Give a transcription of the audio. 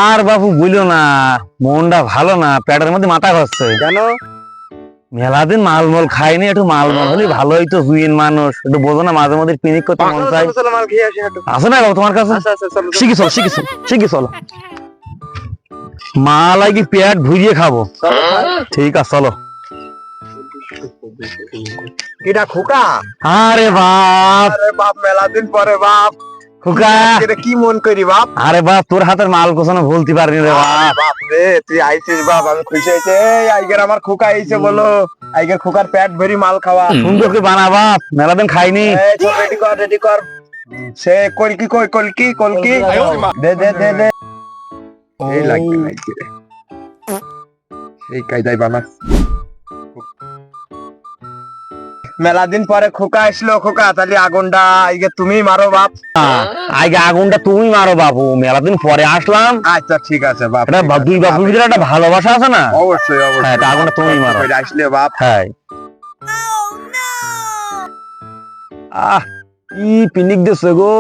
আর বাবু বইলো না, মনটা ভালো না, পেটের মধ্যে মাথা ঘষছে। কেন? মেলা দিন মালমল খাইনি, একটু মালমল হলে ভালো হইতো। হুইন মানুষ একটু বোঝো না, মাঝে মধ্যে পিকনিক করতে মন চাই। মাল খেয়ে আসি হাঁটু। আছে না বাবু তোমার কাছে? শিখি চলো, শিখি চলো। মাল আগে পেট ভুজিয়ে খাবো। ঠিক আছে চলো। কিটা খোকা? আরে বাপ, আরে বাপ, মেলা দিন পরে বাপ। খোকা। এটা কি মন করি বাপ? আরে বাপ, তোর হাতের মাল কোথাও ভুলতে পারিনি রে বাপ। বাপ রে, তুই আইছিস বাপ, আমি খুশি হয়েছে। আইগের আমার খোকা আইছে বলো, আইগের খোকার পেট ভরি মাল খাওয়া। সুন্দর করে বানা বাপ, মেলা দিন খাইনি। রেডি কর, রেডি কর। সে কলকি কই, কলকি কলকি দে দে দে দে। এই লাগবে নাকি রে? এই কায়দায় বানাস। মেলা দিন পরে খোকা আসলো। খোকা, তাহলে আগুনটা আইগে তুমি মারো বাপ। আগে আগুনটা তুমি মারো বাবু, মেলা দিন পরে আসলাম। আচ্ছা ঠিক আছে বাপ। এটা দুই বাবুর ভিতরে একটা ভালোবাসা আছে না? অবশ্যই অবশ্যই। হ্যাঁ, তা আগুনটা তুমি মারো। আসলে বাপ। হ্যাঁ। আহ, কি পিনিক দিচ্ছে গো।